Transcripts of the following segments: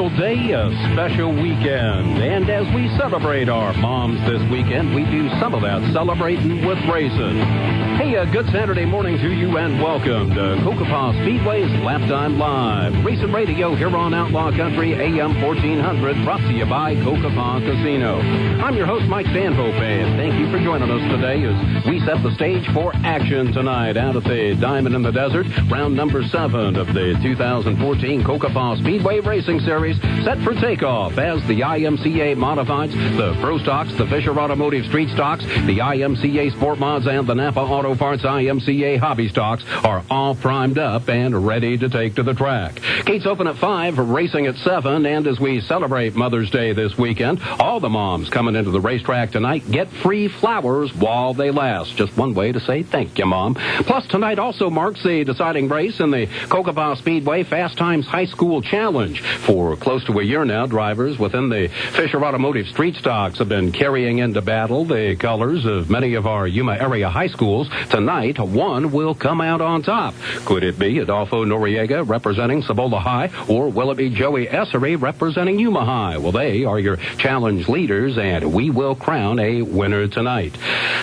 special day, a special weekend. And as we celebrate our moms this weekend, we do some of that celebrating with racing. Hey, a good Saturday morning to you and welcome to Cocopah Speedway's Laptime Live. Racing radio here on Outlaw Country AM 1400, brought to you by Cocopah Casino. I'm your host, Mike Stanhope, and thank you for joining us today as we set the stage for action tonight out at the Diamond in the Desert, round number 7 of the 2014 Cocopah Speedway Racing Series, set for takeoff as the IMCA Modifieds, the Pro Stocks, the Fisher Automotive Street Stocks, the IMCA Sport Mods, and the Napa Auto Parts IMCA Hobby Stocks are all primed up and ready to take to the track. Gates open at 5, racing at 7, and as we celebrate Mother's Day this weekend, all the moms coming into the racetrack tonight get free flowers while they last. Just one way to say thank you, Mom. Plus, tonight also marks the deciding race in the Cocopah Speedway Fast Times High School Challenge. For close to a year now, drivers within the Fisher Automotive Street Stocks have been carrying into battle the colors of many of our Yuma area high schools. Tonight, one will come out on top. Could it be Adolfo Noriega representing Cibola High, or will it be Joey Essery representing Yuma High? Well, they are your challenge leaders, and we will crown a winner tonight.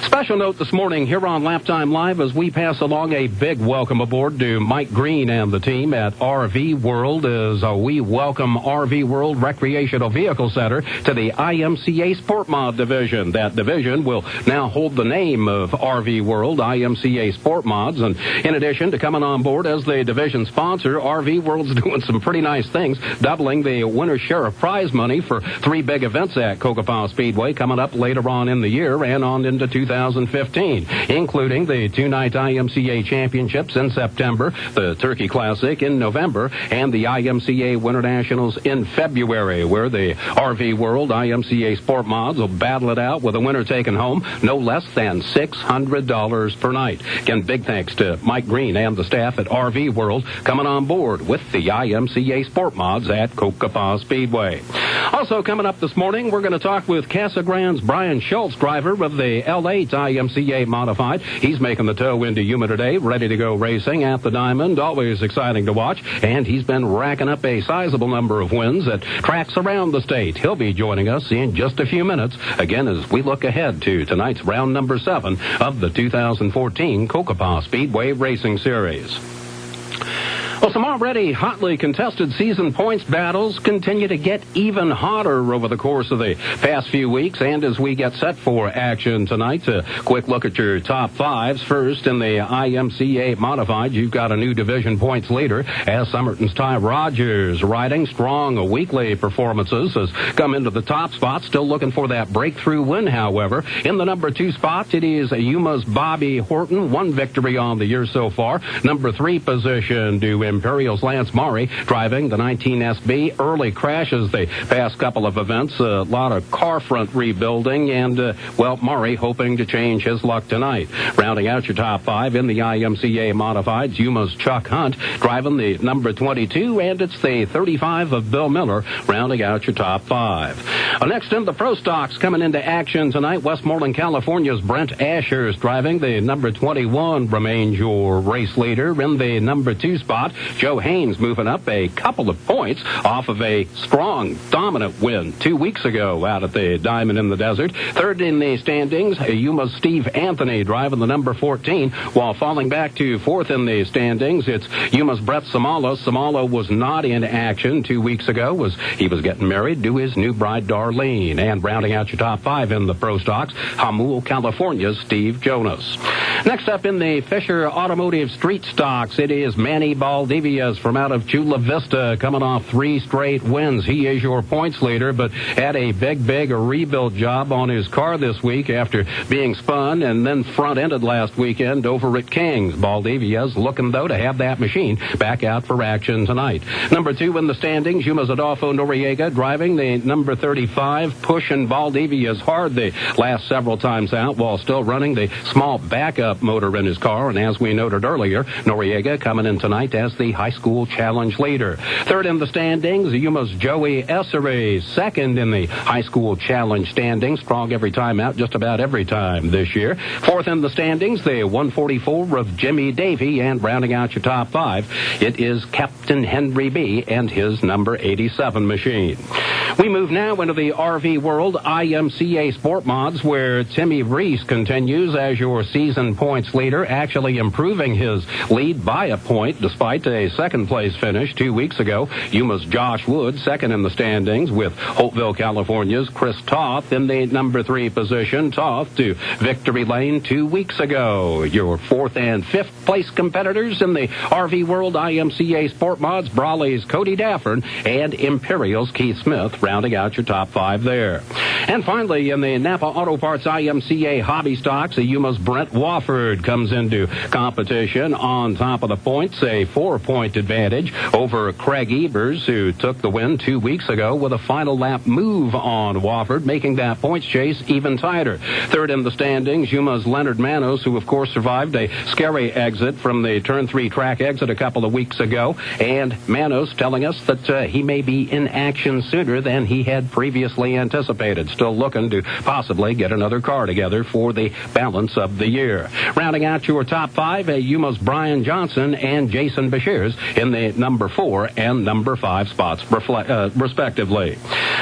Special note this morning here on Laptime Live as we pass along a big welcome aboard to Mike Green and the team at RV World as we welcome RV World Recreational Vehicle Center to the IMCA Sport Mod Division. That division will now hold the name of RV World IMCA Sport Mods, and in addition to coming on board as the division sponsor, RV World's doing some pretty nice things, doubling the winner's share of prize money for 3 big events at Cocopah Speedway coming up later on in the year and on into 2015, including the 2-night IMCA Championships in September, the Turkey Classic in November, and the IMCA Winter Nationals in February, where the RV World IMCA Sport Mods will battle it out with a winner taking home no less than $600 per night. Again, big thanks to Mike Green and the staff at RV World coming on board with the IMCA Sport Mods at Cocopah Speedway. Also coming up this morning, we're going to talk with Casa Grande's Brian Schultz, driver of the L8 IMCA Modified. He's making the tow into Yuma today, ready to go racing at the Diamond. Always exciting to watch, and he's been racking up a sizable number of wins at tracks around the state. He'll be joining us in just a few minutes, again, as we look ahead to tonight's round number 7 of the 2014 Cocopah Speedway Racing Series. Well, some already hotly contested season points battles continue to get even hotter over the course of the past few weeks, and as we get set for action tonight, a quick look at your top 5s. First, in the IMCA Modified, you've got a new division points leader as Somerton's Ty Rogers, riding strong weekly performances, has come into the top spot, still looking for that breakthrough win, however. In the number 2 spot, it is Yuma's Bobby Horton, 1 victory on the year so far. Number 3 position to Imperial's Lance Murray, driving the 19 SB. Early crashes the past couple of events, a lot of car front rebuilding, and, Murray hoping to change his luck tonight. Rounding out your top 5 in the IMCA Modifieds, Yuma's Chuck Hunt, driving the number 22, and it's the 35 of Bill Miller, rounding out your top 5. Next in the Pro Stocks coming into action tonight, Westmoreland, California's Brent Ashurst, driving the number 21, remains your race leader. In the number 2 spot, Joe Haynes moving up a couple of points off of a strong, dominant win 2 weeks ago out at the Diamond in the Desert. Third in the standings, Yuma's Steve Anthony driving the number 14, while falling back to 4th in the standings, it's Yuma's Brett Samala. Samala was not in action 2 weeks ago, he was getting married to his new bride, Darlene. And rounding out your top 5 in the Pro Stocks, Hamul, California's Steve Jonas. Next up in the Fisher Automotive Street Stocks, it is Manny Baldivias from out of Chula Vista, coming off 3 straight wins. He is your points leader, but had a big rebuild job on his car this week after being spun and then front-ended last weekend over at King's. Baldivias looking, though, to have that machine back out for action tonight. Number 2 in the standings, Yuma's Adolfo Noriega, driving the number 35, pushing Baldivias hard the last several times out while still running the small backup pickup motor in his car. And as we noted earlier, Noriega coming in tonight as the high school challenge leader. Third in the standings, Yuma's Joey Essery. Second in the high school challenge standings. Strong every time out, just about every time this year. Fourth in the standings, the 144 of Jimmy Davey. And rounding out your top five, it is Captain Henry B. and his number 87 machine. We move now into the RV World IMCA Sport Mods, where Timmy Reese continues as your season points leader, actually improving his lead by a point despite a second-place finish 2 weeks ago. Yuma's Josh Wood, second in the standings, with Holtville, California's Chris Toth in the number 3 position. Toth to victory lane 2 weeks ago. Your fourth and fifth place competitors in the RV World IMCA Sport Mods, Brawley's Cody Daffern and Imperial's Keith Smith, rounding out your top five there. And finally, in the Napa Auto Parts IMCA Hobby Stocks, the Yuma's Brent Wofford comes into competition on top of the points, a 4-point advantage over Craig Ebers, who took the win 2 weeks ago with a final lap move on Wofford, making that points chase even tighter. Third in the standings, Yuma's Leonard Manos, who of course survived a scary exit from the Turn 3 track exit a couple of weeks ago, and Manos telling us that he may be in action sooner than he had previously anticipated. Still looking to possibly get another car together for the balance of the year. Rounding out your top five, Yuma's Brian Johnson and Jason Bashirs in the number 4 and number 5 spots, respectively.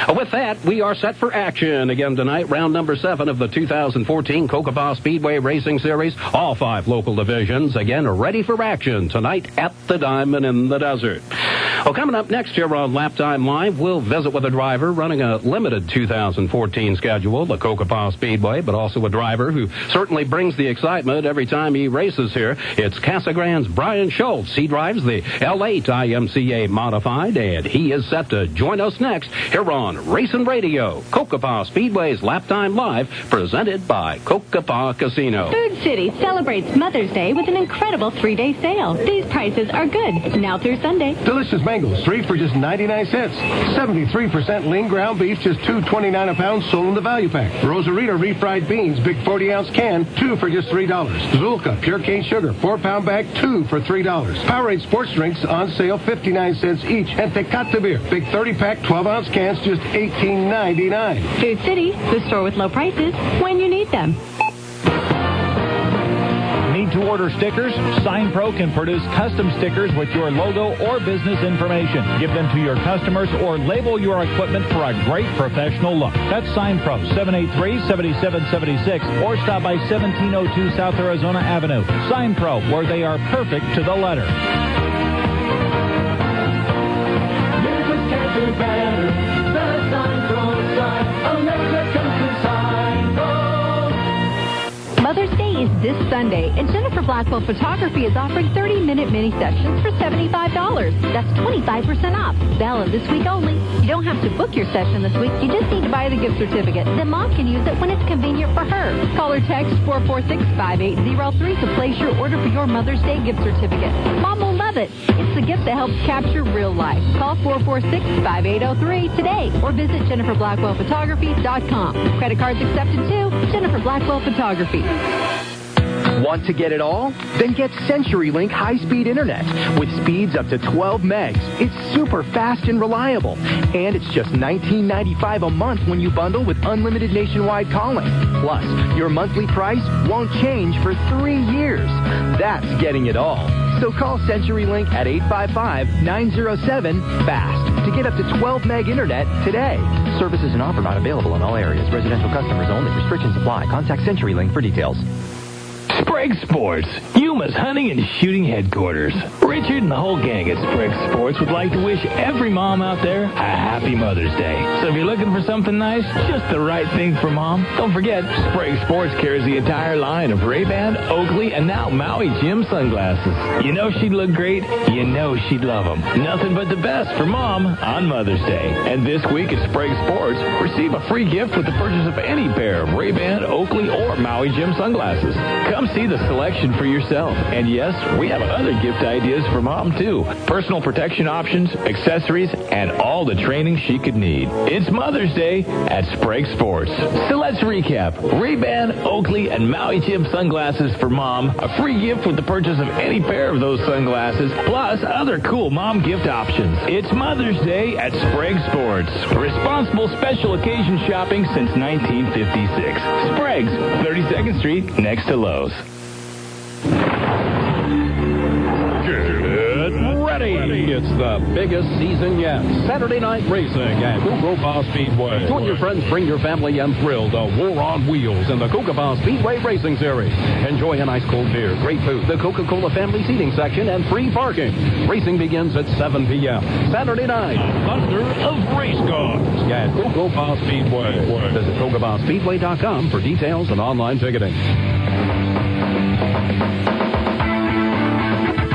With that, we are set for action again tonight. Round number 7 of the 2014 Cocopah Speedway Racing Series. All 5 local divisions, again, ready for action tonight at the Diamond in the Desert. Well, coming up next here on Laptime Live, we'll visit with a driver running a limited 2014 schedule, the Cocopah Speedway, but also a driver who certainly brings the excitement every time he races here. It's Casa Grande's Brian Schultz. He drives the L8 IMCA Modified, and he is set to join us next here on Racing Radio, Cocopah Speedway's Laptime Live, presented by Cocopah Casino. Food City celebrates Mother's Day with an incredible 3-day sale. These prices are good now through Sunday. Delicious mangoes, 3 for just 99 cents. 73% lean ground beef, just $2.29 a pound, sold in the value pack. Rosarita refried beans, big 40-ounce can, 2 for just $3. Zulka pure cane sugar, 4-pound bag, 2 for $3. Powerade sports drinks on sale, 59 cents each. And Tecate beer, big 30-pack, 12-ounce cans, just $18.99. Food City, the store with low prices when you need them. Need to order stickers? Sign Pro can produce custom stickers with your logo or business information. Give them to your customers or label your equipment for a great professional look. That's Sign Pro, 783-7776, or stop by 1702 South Arizona Avenue. Sign Pro, where they are perfect to the letter. Music can't do better. The Sign Pro sign. Alexa comes to Sign Pro. Mother's Day is this Sunday, and Jennifer Blackwell Photography is offering 30-minute mini sessions for $75. That's 25% off. Valid this week only. You don't have to book your session this week. You just need to buy the gift certificate. Then Mom can use it when it's convenient for her. Call or text 446-5803 to place your order for your Mother's Day gift certificate. Mom will love it. It's the gift that helps capture real life. Call 446-5803 today or visit JenniferBlackwellPhotography.com. Credit cards accepted too. Jennifer Blackwell Photography. Want to get it all? Then get CenturyLink high-speed internet with speeds up to 12 megs. It's super fast and reliable. And it's just $19.95 a month when you bundle with unlimited nationwide calling. Plus, your monthly price won't change for 3 years. That's getting it all. So call CenturyLink at 855-907-FAST to get up to 12 meg internet today. Services and offer not available in all areas. Residential customers only. Restrictions apply. Contact CenturyLink for details. Sprague Sports, Yuma's hunting and shooting headquarters. Richard and the whole gang at Sprague Sports would like to wish every mom out there a happy Mother's Day. So if you're looking for something nice, just the right thing for mom, don't forget, Sprague Sports carries the entire line of Ray-Ban, Oakley, and now Maui Jim sunglasses. You know she'd look great. You know she'd love them. Nothing but the best for mom on Mother's Day. And this week at Sprague Sports, receive a free gift with the purchase of any pair of Ray-Ban, Oakley, or Maui Jim sunglasses. Come Come see the selection for yourself. And yes, we have other gift ideas for Mom, too. Personal protection options, accessories, and all the training she could need. It's Mother's Day at Sprague Sports. So let's recap. Ray-Ban, Oakley, and Maui Chip sunglasses for Mom. A free gift with the purchase of any pair of those sunglasses, plus other cool Mom gift options. It's Mother's Day at Sprague Sports. Responsible special occasion shopping since 1956. Sprague's, 32nd Street, next to Lowe's. Ready. It's the biggest season yet. Saturday night racing at Cocopah Speedway. Join your friends, bring your family, and thrill the War on Wheels in the Cocopah Speedway Racing Series. Enjoy an ice cold beer, great food, the Coca-Cola family seating section, and free parking. Racing begins at 7 p.m. Saturday night. Thunder of race cars at Cocopah Speedway. Visit CocopahSpeedway.com for details and online ticketing.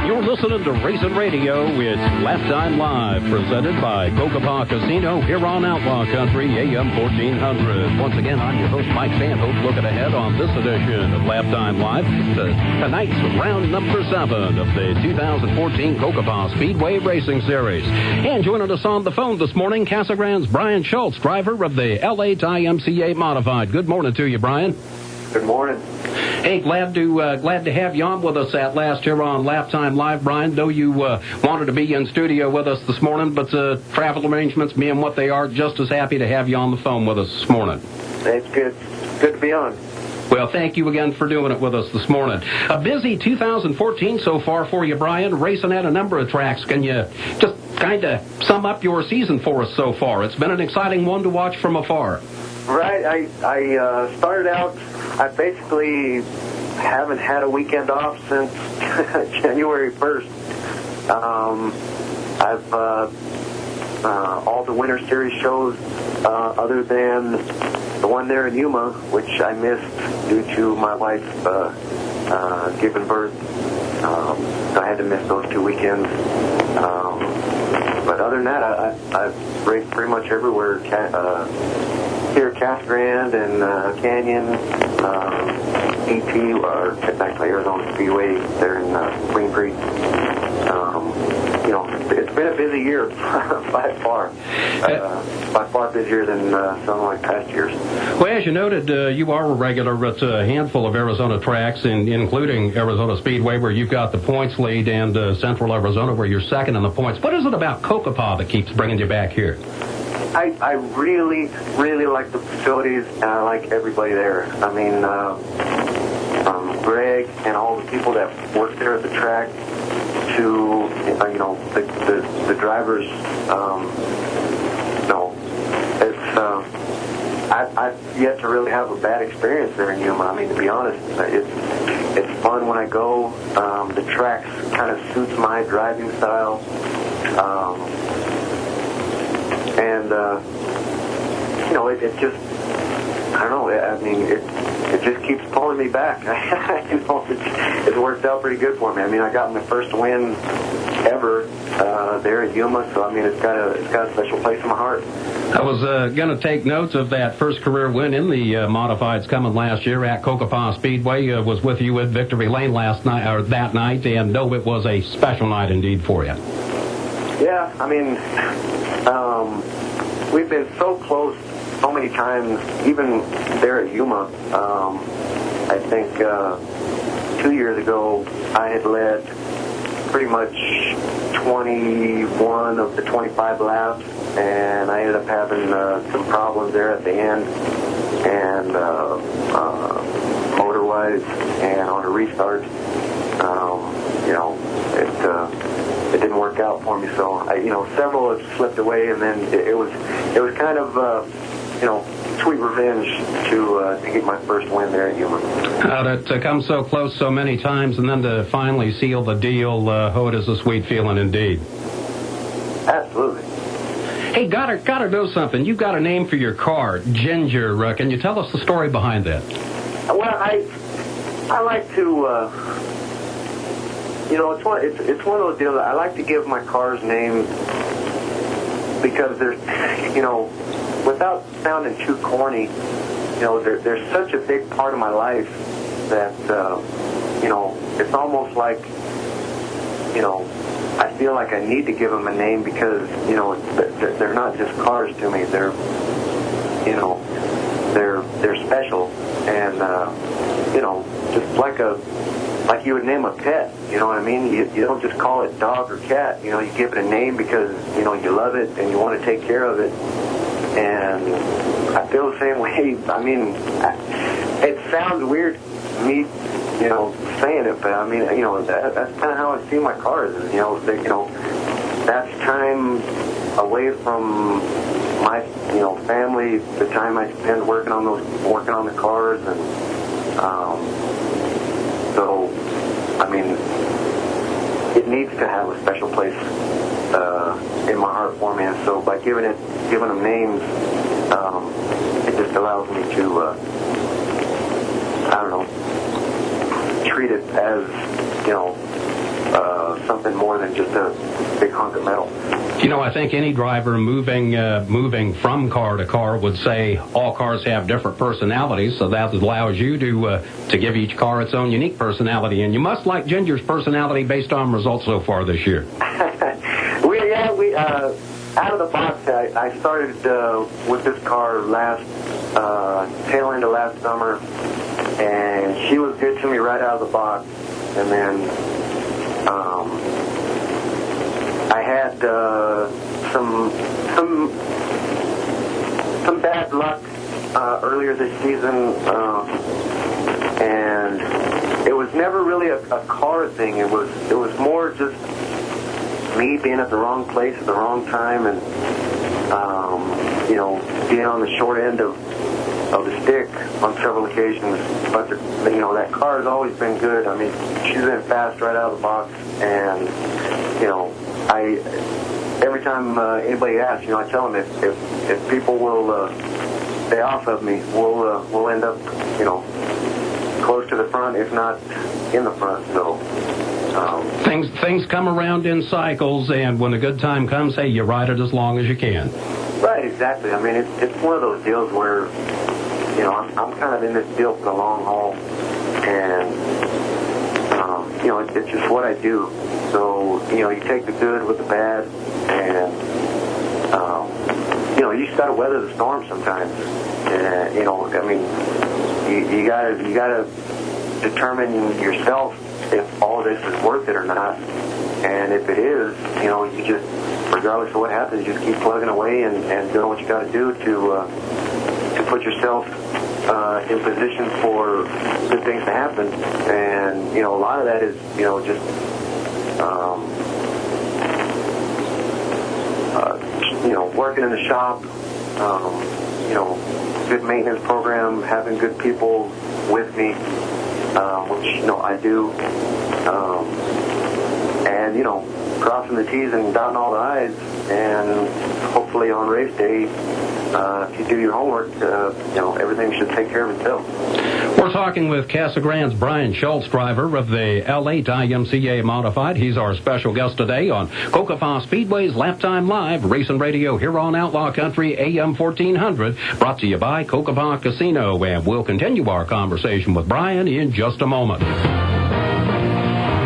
You're listening to Racing Radio. It's Laptime Live, presented by Cocopah Casino here on Outlaw Country AM 1400. Once again, I'm your host, Mike Stanhope, looking ahead on this edition of Laptime Live to tonight's round number 7 of the 2014 Cocopah Speedway Racing Series. And joining us on the phone this morning, Casa Grande's Brian Schultz, driver of the L8 IMCA Modified. Good morning to you, Brian. Good morning. Hey, glad to have you on with us at last here on Laptime Live, Brian. Though you wanted to be in studio with us this morning, but travel arrangements being what they are, just as happy to have you on the phone with us this morning. It's good. Good to be on. Well, thank you again for doing it with us this morning. A busy 2014 so far for you, Brian, racing at a number of tracks. Can you just kind of sum up your season for us so far? It's been an exciting one to watch from afar. Right. I started out, I basically haven't had a weekend off since January 1st. I've all the Winter Series shows, other than the one there in Yuma, which I missed due to my wife giving birth. So I had to miss those 2 weekends. But other than that, I've raced pretty much everywhere. Here at Casa Grande and Canyon, ET, or actually Arizona Speedway there in Queen Creek. It's been a busy year by far. By far busier than some of my past years. Well, as you noted, you are a regular at a handful of Arizona tracks, including Arizona Speedway, where you've got the points lead, and Central Arizona, where you're second in the points. What is it about Cocopah that keeps bringing you back here? I really, really like the facilities, and I like everybody there. I mean, Greg and all the people that work there at the track, to the drivers. I've yet to really have a bad experience there in Yuma. I mean, to be honest, it's fun when I go. The track kind of suits my driving style. It just, I don't know, I mean, it just keeps pulling me back. It's worked out pretty good for me. I mean, I got my first win ever there at Yuma, so I mean, it's got a special place in my heart. I was going to take notes of that first career win in the Modifieds coming last year at Cocopah Speedway. Was with you at Victory Lane that night, and no, it was a special night indeed for you. Yeah, I mean, we've been so close so many times, even there at Yuma. I think 2 years ago, I had led pretty much 21 of the 25 laps, and I ended up having some problems there at the end, and motor-wise, and on a restart, it didn't work out for me. So several have slipped away, and then it was kind of sweet revenge to get my first win there at Yuma. To come so close so many times, and then to finally seal the deal, it is a sweet feeling indeed. Absolutely. Hey, gotta know something. You've got a name for your car, Ginger. Can you tell us the story behind that? Well, I like to, it's one of those deals. I like to give my cars names because they're, without sounding too corny, they're such a big part of my life that, it's almost like, I feel like I need to give them a name because, they're not just cars to me. They're special. And, just like you would name a pet, you know what I mean? You don't just call it dog or cat, you give it a name because, you love it and you want to take care of it. And I feel the same way. I mean, it sounds weird, me, saying it, but I mean, that's kind of how I see my cars. That's time away from my, family, the time I spend working on the cars, and so, I mean, it needs to have a special place in my heart for me. And so, by giving them names, it just allows me to, treat it as, something more than just a big hunk of metal. I think any driver moving from car to car would say all cars have different personalities, so that allows you to give each car its own unique personality. And you must like Ginger's personality based on results so far this year. we out of the box, I started with this car tail end of last summer, and she was good to me right out of the box. And then I had some bad luck earlier this season, and it was never really a car thing. It was more just me being at the wrong place at the wrong time, and being on the short end of the stick on several occasions. But that car has always been good. I mean, she's been fast right out of the box, and every time anybody asks, I tell them if people will stay off of me, we'll end up close to the front, if not in the front. So things come around in cycles, and when a good time comes, hey, you ride it as long as you can. Right, exactly. I mean, it's one of those deals where I'm kind of in this deal for the long haul, and it's just what I do. So you take the good with the bad, and you just gotta weather the storm sometimes. And I mean, you gotta determine yourself if all of this is worth it or not. And if it is, you just, regardless of what happens, you just keep plugging away and doing what you got to do to put yourself in position for good things to happen. And a lot of that is just working in the shop, good maintenance program, having good people with me, which I do, and crossing the T's and dotting all the I's, and hopefully on race day, if you do your homework, everything should take care of itself. We're talking with Casa Grande's Brian Schultz, driver of the L8 IMCA Modified. He's our special guest today on Cocopah Speedway's Laptime Live Racing Radio here on Outlaw Country AM 1400, brought to you by Cocopah Casino. And we'll continue our conversation with Brian in just a moment.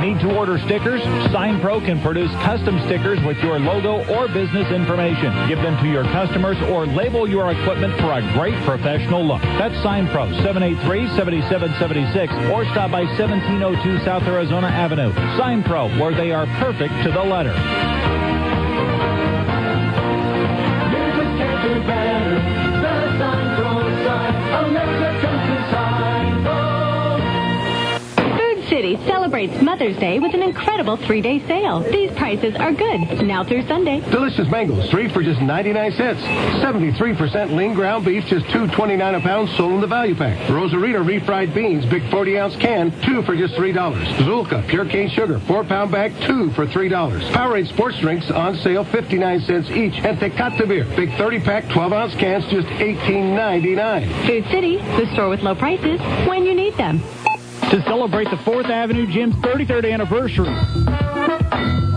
Need to order stickers? Sign Pro can produce custom stickers with your logo or business information. Give them to your customers or label your equipment for a great professional look. That's Sign Pro, 783-7776, or stop by 1702 South Arizona Avenue. Sign Pro, where they are perfect to the letter. Music can't do better. The Sign Pro side. Alexa comes to Sign Pro. City celebrates Mother's Day with an incredible 3-day sale. These prices are good now through Sunday. Delicious mangoes, 3 for just 99 cents. 73% lean ground beef, just $2.29 a pound, sold in the value pack. Rosarita refried beans, big 40-ounce can, 2 for just $3. Zulka pure cane sugar, 4-pound bag, 2 for $3. Powerade sports drinks on sale, 59 cents each. And Tecate beer, big 30-pack, 12-ounce cans, just $18.99. Food City, the store with low prices when you need them. To celebrate the 4th Avenue Gym's 33rd anniversary,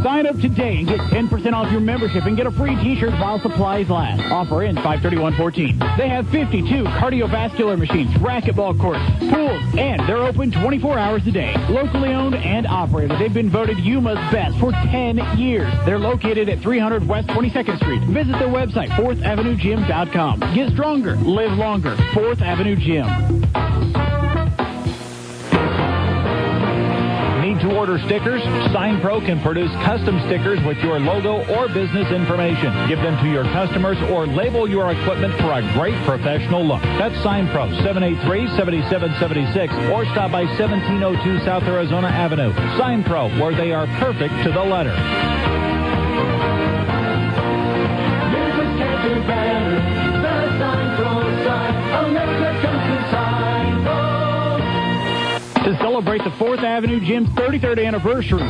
Sign up today and get 10% off your membership and get a free t-shirt while supplies last. Offer ends 5/31/14. They have 52 cardiovascular machines, racquetball courts, pools, and they're open 24 hours a day. Locally owned and operated. They've been voted Yuma's best for 10 years. They're located at 300 West 22nd Street. Visit their website, 4thAvenueGym.com. Get stronger, live longer. 4th Avenue Gym. Need to order stickers? SignPro can produce custom stickers with your logo or business information. Give them to your customers or label your equipment for a great professional look. That's SignPro, 783-7776, or stop by 1702 South Arizona Avenue. SignPro, where they are perfect to the letter. To celebrate the 4th Avenue Gym's 33rd anniversary,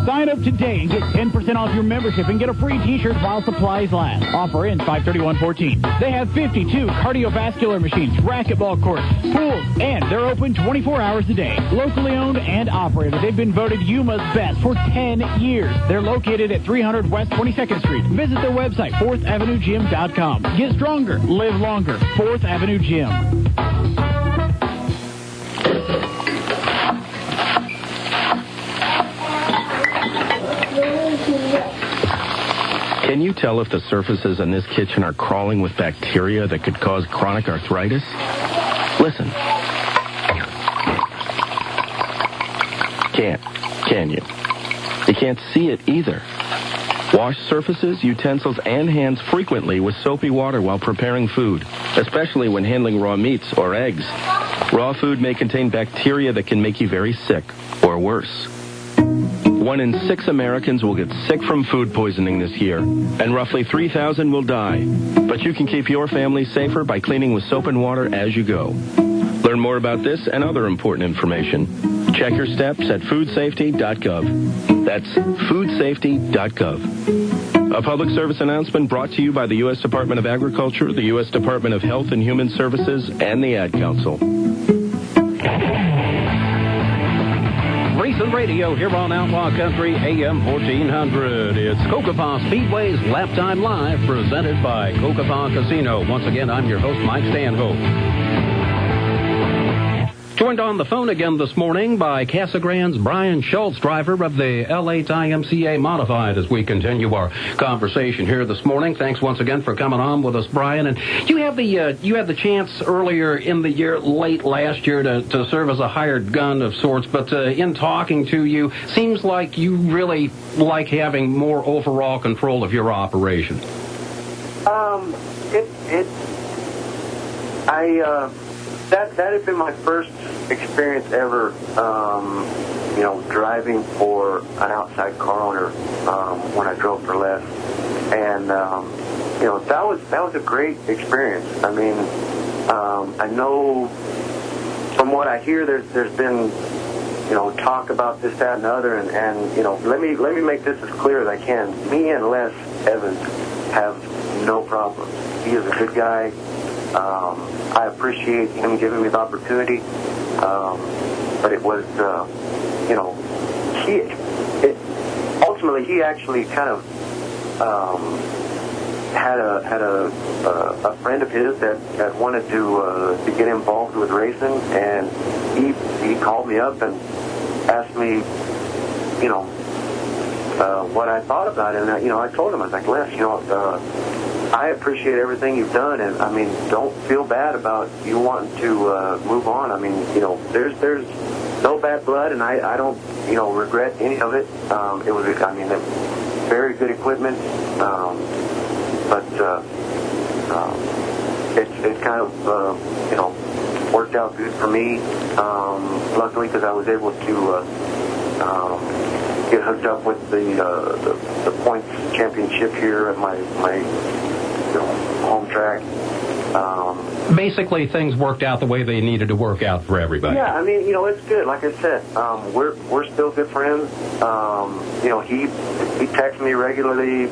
sign up today and get 10% off your membership and get a free t-shirt while supplies last. Offer ends 5/31/14. They have 52 cardiovascular machines, racquetball courts, pools, and they're open 24 hours a day. Locally owned and operated. They've been voted Yuma's best for 10 years. They're located at 300 West 22nd Street. Visit their website, 4thAvenueGym.com. Get stronger, live longer. 4th Avenue Gym. Can you tell if the surfaces in this kitchen are crawling with bacteria that could cause chronic arthritis? Listen. Can't, can you? You can't see it either. Wash surfaces, utensils, and hands frequently with soapy water while preparing food, especially when handling raw meats or eggs. Raw food may contain bacteria that can make you very sick, or worse. 1 in 6 Americans will get sick from food poisoning this year, and roughly 3,000 will die. But you can keep your family safer by cleaning with soap and water as you go. Learn more about this and other important information. Check your steps at foodsafety.gov. That's foodsafety.gov. A public service announcement brought to you by the U.S. Department of Agriculture, the U.S. Department of Health and Human Services, and the Ad Council. Racing Radio here on Outlaw Country AM 1400. It's Cocopah Speedway's Laptime Live, presented by Cocopah Casino. Once again, I'm your host, Mike Stanhope. Joined on the phone again this morning by Casa Grande's Brian Schultz, driver of the L8 IMCA Modified, as we continue our conversation here this morning. Thanks once again for coming on with us, Brian. And you had the chance earlier in the year, late last year, to serve as a hired gun of sorts. But in talking to you, seems like you really like having more overall control of your operation. That had been my first experience ever, driving for an outside car owner when I drove for less, and that was a great experience. I mean, I know from what I hear, there's been talk about this, that, and the other, and let me make this as clear as I can. Me and Les Evans have no problem. He is a good guy. I appreciate him giving me the opportunity, but it was, ultimately he actually kind of had a friend of his that wanted to get involved with racing, and he called me up and asked me, what I thought about it, and I told him, I was like, Les, I appreciate everything you've done, and I mean, don't feel bad about you wanting to move on. I mean, there's no bad blood, and I don't, regret any of it. It was, very good equipment, but it kind of, worked out good for me. Luckily, because I was able to get hooked up with the points championship here at my home track. Basically, things worked out the way they needed to work out for everybody. Yeah, I mean, it's good. Like I said, we're still good friends. He texts me regularly,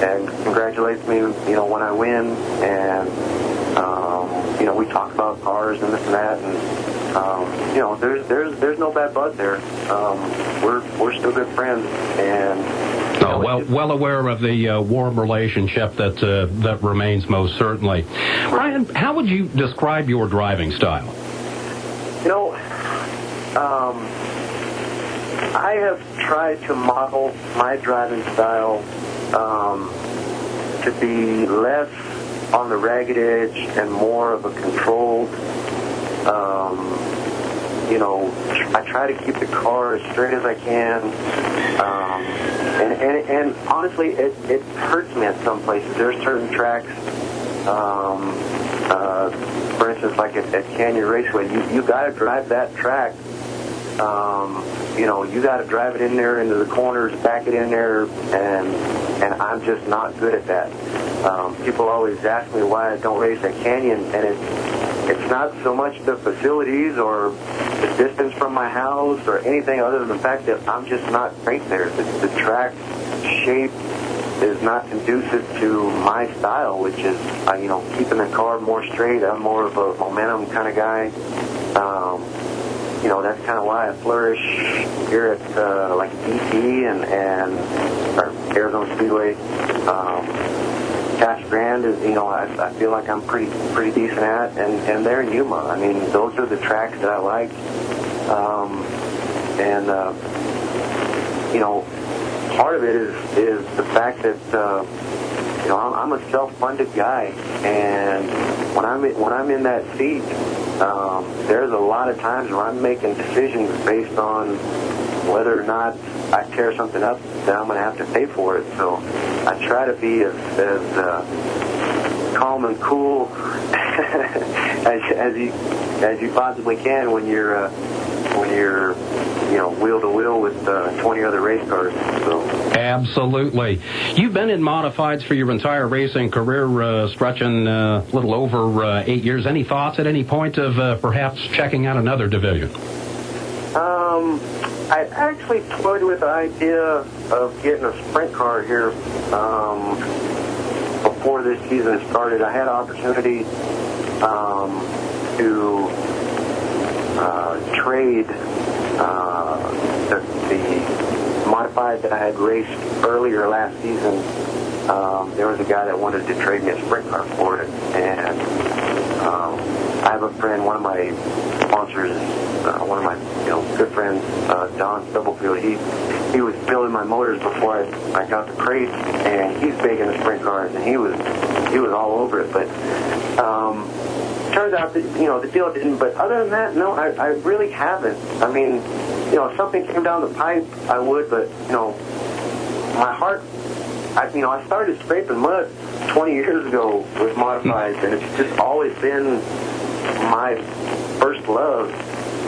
and congratulates me, when I win, and we talk about cars and this and that, and there's no bad blood there. We're still good friends, and well aware of the warm relationship that remains, most certainly. Brian, how would you describe your driving style? I have tried to model my driving style to be less on the ragged edge and more of a controlled. I try to keep the car as straight as I can. And honestly, it hurts me at some places. There are certain tracks, for instance, like at Canyon Raceway, you got to drive that track. You got to drive it in there into the corners, back it in there, and I'm just not good at that. People always ask me why I don't race at Canyon, and it's not so much the facilities or the distance from my house or anything other than the fact that I'm just not great there. The track shape is not conducive to my style, which is, keeping the car more straight. I'm more of a momentum kind of guy. That's kind of why I flourish here at like DC and Arizona Speedway. Casa Grande is, I feel like I'm pretty decent at, and they're in Yuma. I mean, those are the tracks that I like. Part of it is the fact that I'm a self-funded guy, and when I'm in that seat, there's a lot of times where I'm making decisions based on whether or not I tear something up, then I'm going to have to pay for it. So I try to be as calm and cool as you possibly can when you're wheel to wheel with 20 other race cars. So. Absolutely. You've been in modifieds for your entire racing career, stretching a little over 8 years. Any thoughts at any point of perhaps checking out another division? I actually toyed with the idea of getting a sprint car here before this season started. I had an opportunity to trade the modified that I had raced earlier last season. There was a guy that wanted to trade me a sprint car for it, and I have a friend, one of my sponsors, one of my good friends, Don Stubblefield. He was building my motors before I got the crate, and he's big into sprint cars, and he was all over it. But turns out that the deal didn't. But other than that, no, I really haven't. I mean, if something came down the pipe, I would. But my heart. I started scraping mud 20 years ago with modifieds, and it's just always been my first love,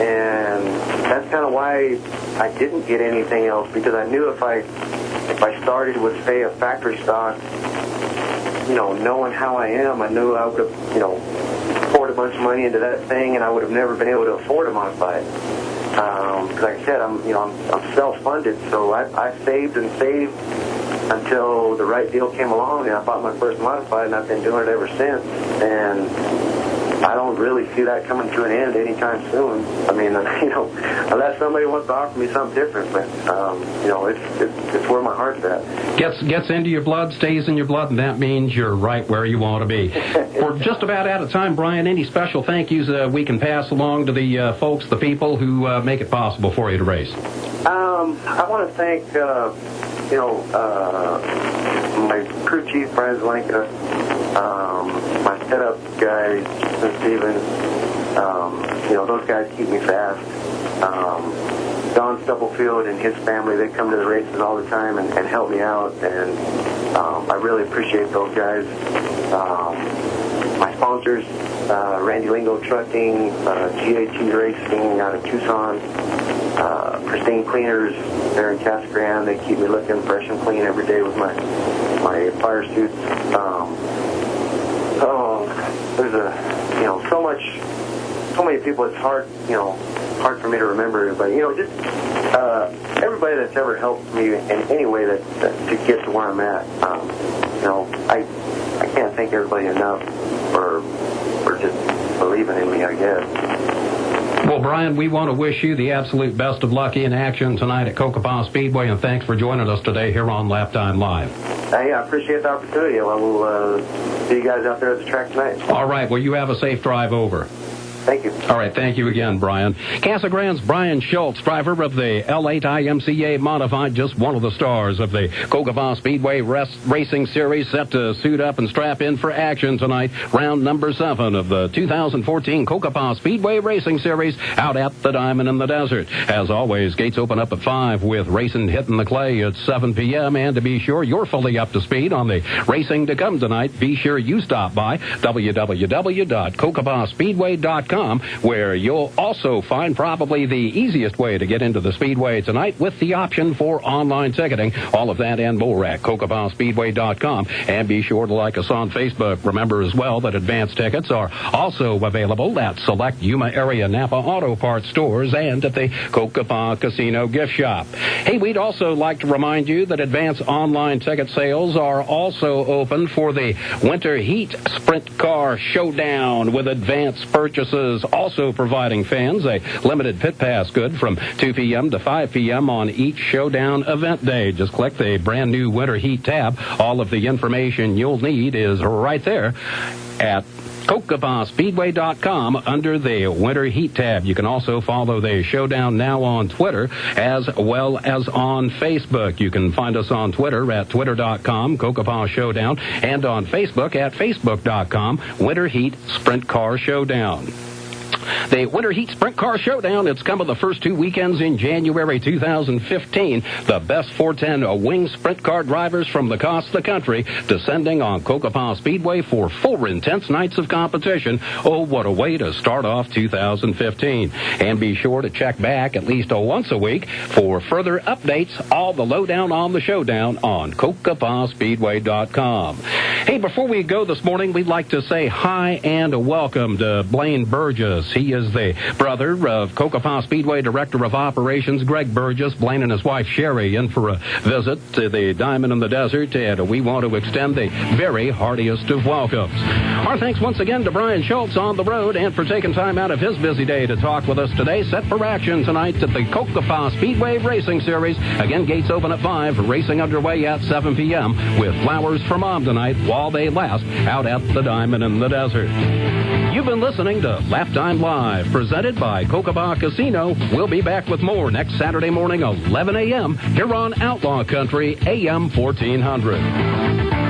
and that's kind of why I didn't get anything else, because I knew if I started with, say, a factory stock, knowing how I am, I knew I would have, poured a bunch of money into that thing, and I would have never been able to afford a modified. Because like I said, I'm self-funded, so I saved and saved until the right deal came along, and I bought my first modified, and I've been doing it ever since. And I don't really see that coming to an end anytime soon. I mean, unless somebody wants to offer me something different, but it's where my heart's at. Gets into your blood, stays in your blood, and that means you're right where you want to be. We're just about out of time, Brian. Any special thank yous we can pass along to the folks, the people who make it possible for you to race? I want to thank my crew chief, Brian Schultz, my setup guy, Stevens. Those guys keep me fast. Don Stubblefield and his family, they come to the races all the time and help me out, and I really appreciate those guys. My sponsors, Randy Lingo Trucking, GAT Racing out of Tucson, Pristine Cleaners, they're in Casa Grande. They keep me looking fresh and clean every day with my fire suits. There's so many people. It's hard for me to remember. But just everybody that's ever helped me in any way that to get to where I'm at. I can't thank everybody enough for just believing in me, I guess. Well, Brian, we want to wish you the absolute best of luck in action tonight at Cocopah Speedway, and thanks for joining us today here on Laptime Live. Hey, I appreciate the opportunity. I will see you guys out there at the track tonight. All right. Well, you have a safe drive over. Thank you. All right, thank you again, Brian. Casa Grande's Brian Schultz, driver of the L8 IMCA Modified, just one of the stars of the Cocopah Speedway Racing Series, set to suit up and strap in for action tonight. Round number 7 of the 2014 Cocopah Speedway Racing Series out at the Diamond in the Desert. As always, gates open up at 5 with racing hitting the clay at 7 p.m. And to be sure you're fully up to speed on the racing to come tonight, be sure you stop by www.cocopahspeedway.com, where you'll also find probably the easiest way to get into the Speedway tonight with the option for online ticketing. All of that and more at cocopahspeedway.com. And be sure to like us on Facebook. Remember as well that advance tickets are also available at select Yuma area Napa Auto Parts stores and at the Cocopah Casino gift shop. Hey, we'd also like to remind you that advance online ticket sales are also open for the Winter Heat Sprint Car Showdown with advance purchases, also providing fans a limited pit pass good from 2 p.m. to 5 p.m. on each showdown event day. Just click the brand new Winter Heat tab. All of the information you'll need is right there at CocopahSpeedway.com under the Winter Heat tab. You can also follow the showdown now on Twitter as well as on Facebook. You can find us on Twitter at twitter.com, Cocopah Showdown, and on Facebook at facebook.com, Winter Heat Sprint Car Showdown. The Winter Heat Sprint Car Showdown, it's come of the first 2 weekends in January 2015. The best 410 wing sprint car drivers from across the country descending on Cocopah Speedway for 4 intense nights of competition. Oh, what a way to start off 2015. And be sure to check back at least once a week for further updates. All the lowdown on the showdown on CocopahSpeedway.com. Hey, before we go this morning, we'd like to say hi and welcome to Blaine Burgess. He is the brother of Cocopah Speedway Director of Operations Greg Burgess. Blaine and his wife Sherry in for a visit to the Diamond in the Desert, and we want to extend the very heartiest of welcomes. Our thanks once again to Brian Schultz on the road and for taking time out of his busy day to talk with us today. Set for action tonight at the Cocopah Speedway Racing Series. Again, gates open at 5, racing underway at 7 p.m. with flowers for Mom tonight while they last out at the Diamond in the Desert. You've been listening to Laptime Live, presented by Cocopah Casino. We'll be back with more next Saturday morning, 11 a.m., here on Outlaw Country AM 1400.